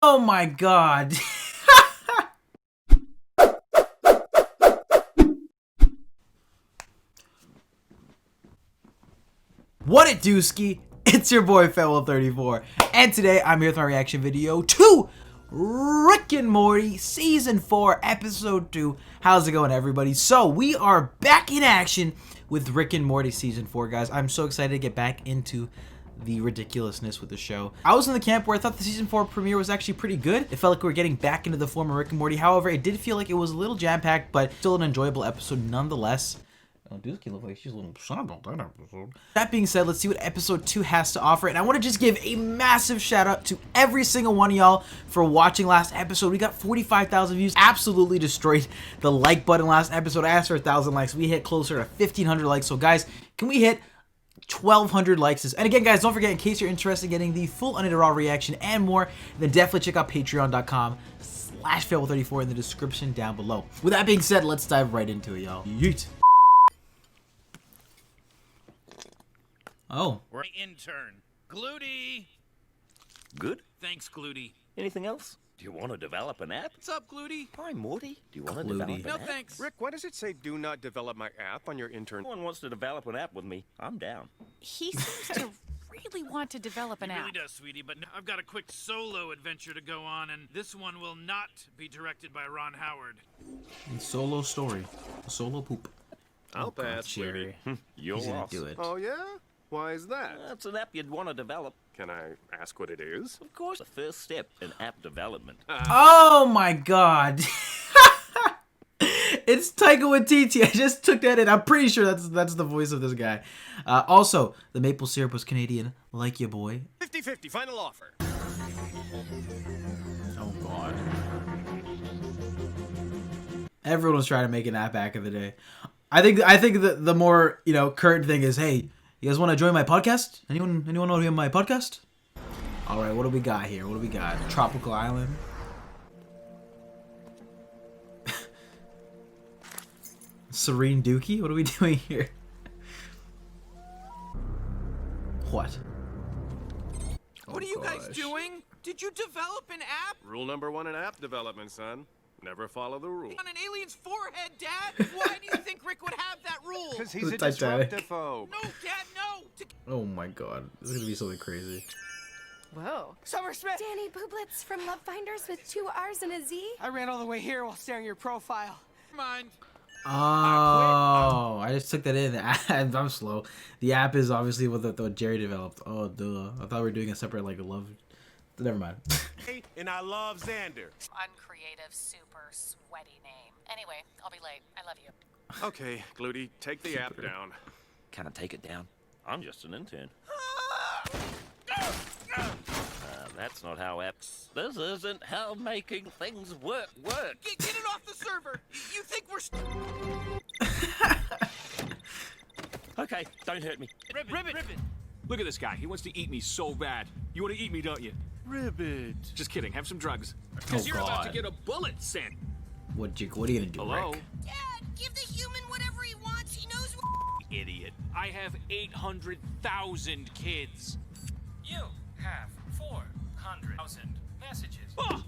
Oh my god. What it dooski? It's your boy Fetwell34, and today I'm here with my reaction video to Rick and Morty Season 4 Episode 2. How's it going, everybody? So we are back in action with Rick and Morty Season 4, guys. I'm so excited to get back into the ridiculousness with the show. I was in the camp where I thought the Season 4 premiere was actually pretty good. It felt like we were getting back into the form of Rick and Morty. However, it did feel like it was a little jam-packed, but still an enjoyable episode nonetheless. Oh, Dooski looks like she's a little sad about that episode. That being said, let's see what episode 2 has to offer. And I want to just give a massive shout out to every single one of y'all for watching last episode. We got 45,000 views. Absolutely destroyed the like button last episode. I asked for 1,000 likes. We hit closer to 1,500 likes. So guys, can we hit 1,200 likes? And again, guys, don't forget, in case you're interested in getting the full unedited raw reaction and more, then definitely check out patreon.com/Fetwell34 in the description down below. With that being said, let's dive right into it, y'all. Yeet. Oh. We're intern. Gluty! Good? Thanks, Gluty. Anything else? Do you want to develop an app? What's up, Gluty? Hi, Morty. Do you want to Gluty. develop an No, app? thanks. Rick, why does it say do not develop my app on your intern? No one wants to develop an app with me. I'm down. He seems to really want to develop an He really app. does, sweetie, but I've got a quick solo adventure to go on, and this one will not be directed by Ron Howard. Solo story. Solo poop. I'll pass, Jerry. You're He's gonna lost. do it. Oh, yeah? Why is that? That's an app you'd want to develop. Can I ask what it is? Of course, the first step in app development. Oh my god. It's Taika Waititi. I just took that in. I'm pretty sure that's the voice of this guy. Also, the maple syrup was Canadian, like your boy. 50-50, final offer. Oh god. Everyone was trying to make an app back in the day. I think the more, current thing is, hey, you guys want to join my podcast? Anyone want to be on my podcast? All right, what do we got here? What do we got? Tropical Island. Serene Dookie? What are we doing here? What? What are you guys doing? Did you develop an app? Rule number 1 in app development, son. Never follow the rule. On an alien's forehead, Dad? Why do you think Rick would have that rule? Because he's a Titanic. disruptive phobe. No, Dad, no! Oh my god. This is going to be something crazy. Whoa. Summer Smith! Danny Booblets from Love Finders with 2 R's and a Z? I ran all the way here while staring at your profile. Mind. Oh, I just took that in. I'm slow. The app is obviously what Jerry developed. Oh, duh. I thought we were doing a separate, love. Never mind. And I love Xander. Uncreative, super sweaty name. Anyway, I'll be late. I love you. Okay, Gluty, take the app down. Can't take it down. I'm just an intern. That's not how apps... This isn't how making things work. Get it off the server! You think we're... Okay, don't hurt me. Ribbit! Look at this guy. He wants to eat me so bad. You want to eat me, don't you? Ribbit. Just kidding. Have some drugs. Oh, Because you're about to God. get a bullet sent. What are you gonna do, Hello? Rick? Dad, give the human whatever he wants. He knows Idiot. I have 800,000 kids. You have 400,000 messages. Oh,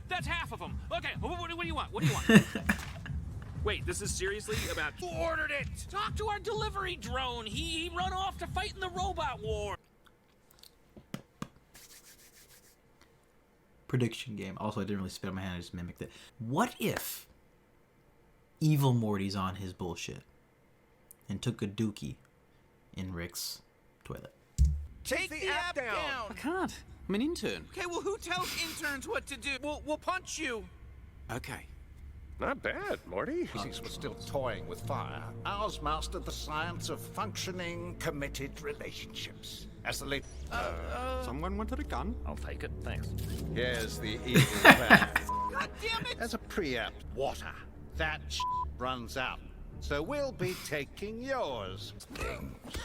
that's half of them. Okay, what do you want? What do you want? Wait, this is seriously about... Who ordered it? Talk to our delivery drone. He run off to fight in the robot war. Prediction game. Also, I didn't really spit on my hand. I just mimicked it. What if Evil Morty's on his bullshit and took a dookie in Rick's toilet? Take the app down! I can't. I'm an intern. Okay, well, who tells interns what to do? We'll punch you. Okay. Not bad, Morty. Species were still toying with fire. Ours mastered the science of functioning, committed relationships. As the late... Someone wanted a gun? I'll take it, thanks. Here's the evil plan. God damn it! As a preempt, water. That runs out. So we'll be taking yours.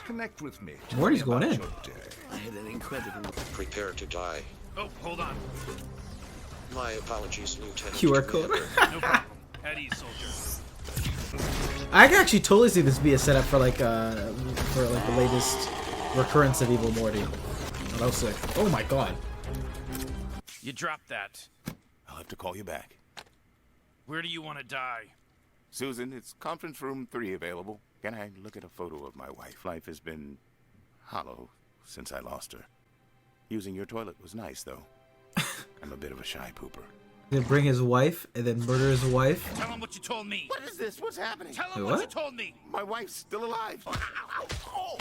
Connect with me. Tell Morty's me going about in. your day. I had an incredible... Prepare to die. Oh, hold on. My apologies, Lieutenant. QR code. No problem. At ease, soldier. I can actually totally see this be a setup for the latest recurrence of Evil Morty. Oh, that was sick. Oh my god. You dropped that. I'll have to call you back. Where do you want to die? Susan, it's conference room 3 available. Can I look at a photo of my wife? Life has been hollow since I lost her. Using your toilet was nice, though. I'm a bit of a shy pooper. He's gonna bring his wife and then murder his wife. Tell him what you told me. What is this? What's happening? Tell him Wait, what you what? told me. My wife's still alive. Oh.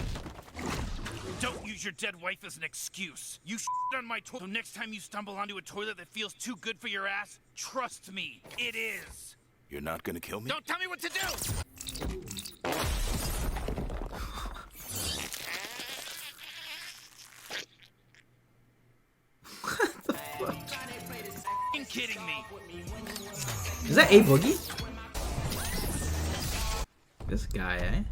Don't use your dead wife as an excuse. You shit on my toilet. So next time you stumble onto a toilet that feels too good for your ass, trust me, it is. You're not gonna kill me? Don't tell me what to do. You're kidding me. Is that A Boogie? This guy, eh?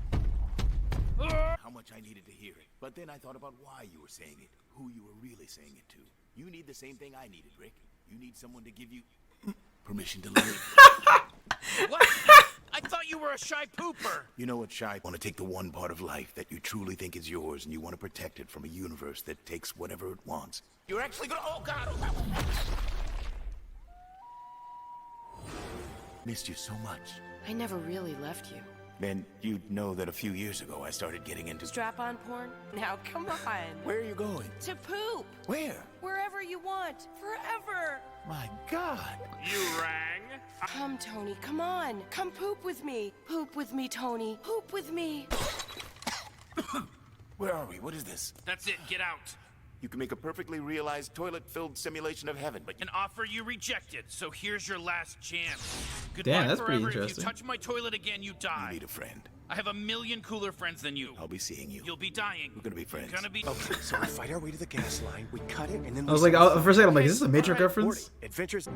How much I needed to hear it. But then I thought about why you were saying it, who you were really saying it to. You need the same thing I needed, Rick. You need someone to give you permission to live. What? I thought you were a shy pooper. You know what, Shy? Want to take the one part of life that you truly think is yours, and you want to protect it from a universe that takes whatever it wants. You're actually gonna. Oh God! Oh, God. Missed you so much. I never really left you. Then you'd know that a few years ago I started getting into Strap-on porn? Now, come on. Where are you going? To poop. Where? Wherever you want. Forever. My God! You rang? Come, Tony. Come on. Come poop with me. Poop with me, Tony. Poop with me. Where are we? What is this? That's it. Get out. You can make a perfectly realized toilet-filled simulation of heaven, but An offer you rejected, so here's your last chance. Goodbye Damn, that's pretty forever. If you interesting. touch my toilet again, you die. you need a friend. I have a million cooler friends than you. I'll be seeing you. You'll be dying. We're gonna be friends. You're gonna be. Okay, so we fight our way to the gas line, we cut it, and then I was like, for a second, I'm like, is this a Matrix reference? Morty, adventures.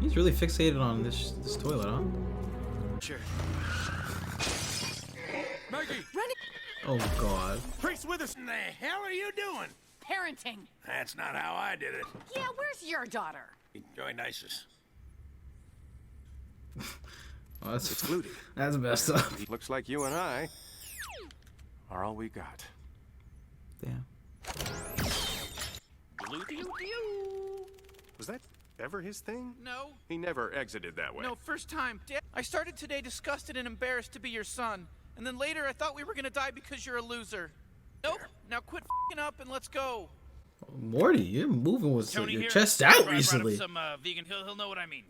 He's really fixated on this toilet, huh? Sure. Maggie! Oh God. Priest Witherson, the hell are you doing? Parenting. That's not how I did it. Yeah, where's your daughter? Enjoy Isis. Oh, that's Excluded. That's messed up. Looks like you and I are all we got. Damn. Was that ever his thing? No, He never exited that way. no, first time. Dad, I started today disgusted and embarrassed to be your son. And then later I thought we were gonna die because you're a loser. Nope. Now quit f***ing up and let's go. Morty, you're moving with Tony your here. chest I out brought him recently. some vegan. He'll know what I mean.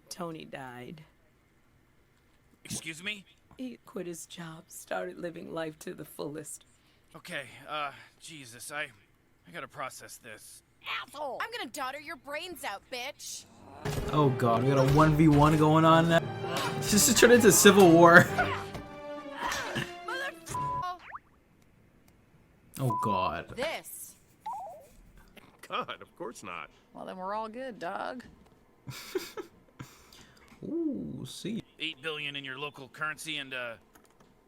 Tony died. Excuse me? He quit his job, started living life to the fullest. Okay, Jesus, I gotta process this. Asshole! I'm gonna daughter your brains out, bitch. Oh God, we got a 1v1 going on now. This is turned into Civil War. Oh God. This. God, of course not. Well, then we're all good, dog. Ooh, see. 8 billion in your local currency, and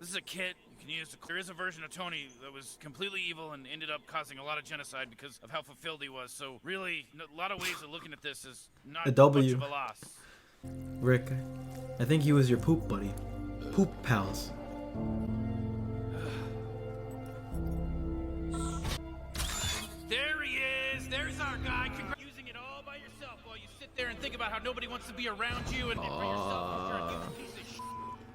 this is a kit you can use. There is a version of Tony that was completely evil and ended up causing a lot of genocide because of how fulfilled he was. So really, a lot of ways of looking at this is not A W. much of a loss. Rick, I think he was your poop buddy. Poop pals. There he is. There's our guy. Using it all by yourself while you sit there and think about how nobody wants to be around you and for yourself. You're a piece of shit.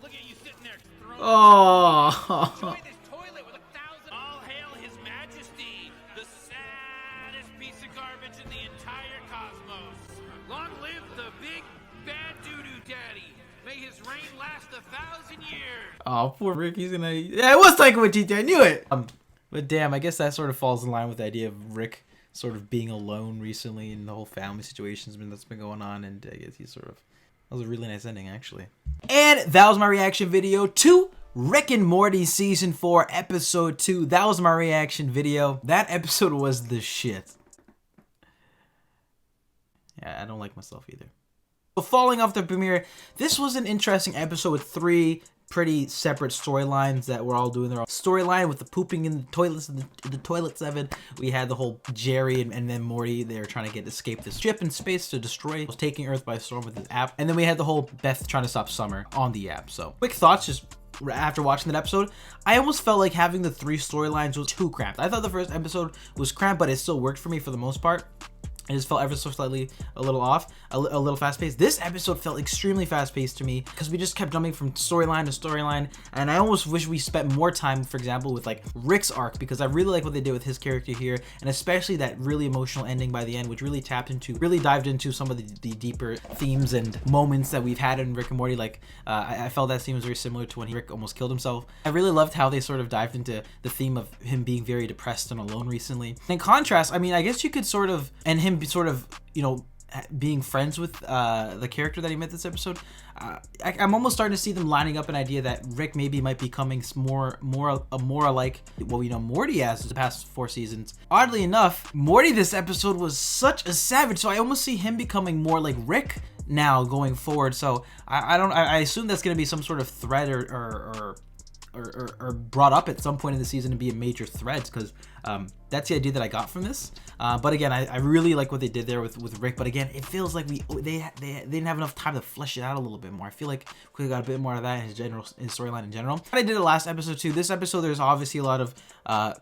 Look at you sitting there throwing. Oh. Enjoy this toilet with 1,000. All hail His Majesty, the saddest piece of garbage in the entire cosmos. Long live the big bad doo-doo daddy. May his reign last 1,000 years. Oh, poor Rick. He's gonna. Yeah, it was Taika Waititi. I knew it. But damn, I guess that sort of falls in line with the idea of Rick sort of being alone recently, and the whole family situation's that's been going on, and I guess he's sort of. That was a really nice ending, actually. And that was my reaction video to Rick and Morty Season 4, Episode 2. That was my reaction video. That episode was the shit. Yeah, I don't like myself either. So falling off the premiere, this was an interesting episode with 3 pretty separate storylines that we're all doing their own storyline with the pooping in the toilets in the toilet 7. We had the whole Jerry and then Morty. They were trying to escape this ship in space to destroy. Was taking Earth by storm with his app. And then we had the whole Beth trying to stop Summer on the app. So quick thoughts just after watching that episode. I almost felt like having the 3 storylines was too cramped. I thought the first episode was cramped, but it still worked for me for the most part. It just felt ever so slightly a little off, a little fast-paced. This episode felt extremely fast-paced to me because we just kept jumping from storyline to storyline, and I almost wish we spent more time, for example, with like Rick's arc, because I really like what they did with his character here, and especially that really emotional ending by the end, which really dived into some of the deeper themes and moments that we've had in Rick and Morty. Like I felt that scene was very similar to when Rick almost killed himself. I really loved how they sort of dived into the theme of him being very depressed and alone recently. In contrast, I mean, I guess you could sort of, and him sort of, you know, being friends with the character that he met this episode, I'm almost starting to see them lining up an idea that Rick maybe might be becoming more like what we know Morty as the past 4 seasons. Oddly enough, Morty this episode was such a savage, so I almost see him becoming more like Rick now going forward. So I assume that's going to be some sort of thread or brought up at some point in the season to be a major thread, because that's the idea that I got from this. But again, I really like what they did there with Rick. But again, it feels like they didn't have enough time to flesh it out a little bit more. I feel like we got a bit more of that in his storyline in general. I did the last episode too. This episode, there's obviously a lot of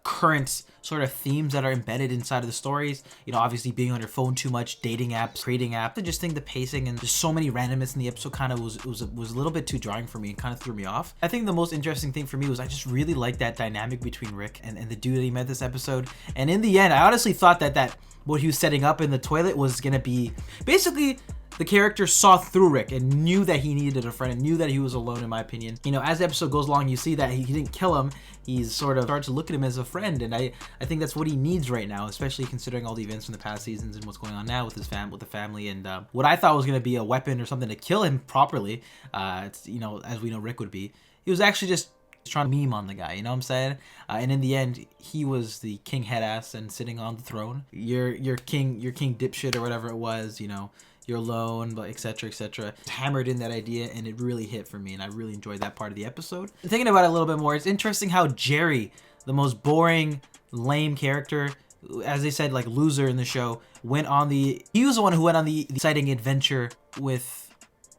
current sort of themes that are embedded inside of the stories. You know, obviously being on your phone too much, dating apps, creating apps. I just think the pacing and just so many randomness in the episode kind of was a little bit too jarring for me and kind of threw me off. I think the most interesting thing for me was I just really liked that dynamic between Rick and the dude that he met this episode. And in the end, I honestly thought that what he was setting up in the toilet was gonna be basically the character saw through Rick and knew that he needed a friend and knew that he was alone, in my opinion. You know, as the episode goes along, you see that he didn't kill him. He's sort of starts to look at him as a friend, and I think that's what he needs right now, especially considering all the events from the past seasons and what's going on now with his with the family, and what I thought was going to be a weapon or something to kill him properly. It's, you know, as we know Rick would be. He was actually just trying to meme on the guy, you know what I'm saying? And in the end, he was the king head ass and sitting on the throne. Your king dipshit or whatever it was, you know, you're alone, but etc. etc. Hammered in that idea, and it really hit for me, and I really enjoyed that part of the episode. Thinking about it a little bit more, it's interesting how Jerry, the most boring, lame character, as they said, like loser in the show, he was the one who went on the exciting adventure with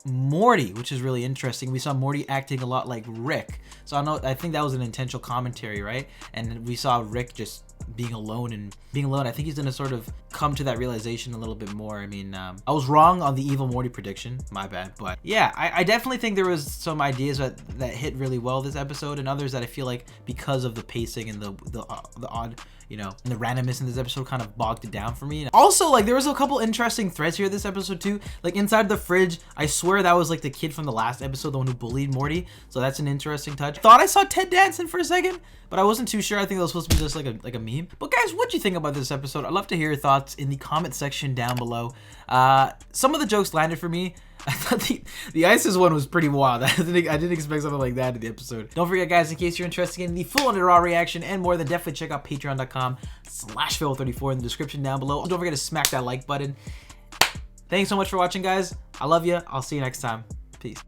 Morty, which is really interesting. We saw Morty acting a lot like Rick, so I think that was an intentional commentary, right? And we saw Rick just being alone. I think he's gonna sort of come to that realization a little bit more. I mean, I was wrong on the evil Morty prediction, my bad, but yeah, I definitely think there was some ideas that hit really well this episode, and others that I feel like because of the pacing and the odd, you know, and the randomness in this episode kind of bogged it down for me. Also, like, there was a couple interesting threads here this episode too. Like inside the fridge, I swear that was like the kid from the last episode, the one who bullied Morty. So that's an interesting touch. Thought I saw Ted Danson for a second, but I wasn't too sure. I think that was supposed to be just like a meme. But guys, what'd you think about this episode? I'd love to hear your thoughts in the comment section down below. Some of the jokes landed for me. I thought the ISIS one was pretty wild. I didn't expect something like that in the episode. Don't forget, guys, in case you're interested in the full Under Raw reaction and more, then definitely check out patreon.com/Phil34 in the description down below. Don't forget to smack that like button. Thanks so much for watching, guys. I love you. I'll see you next time. Peace.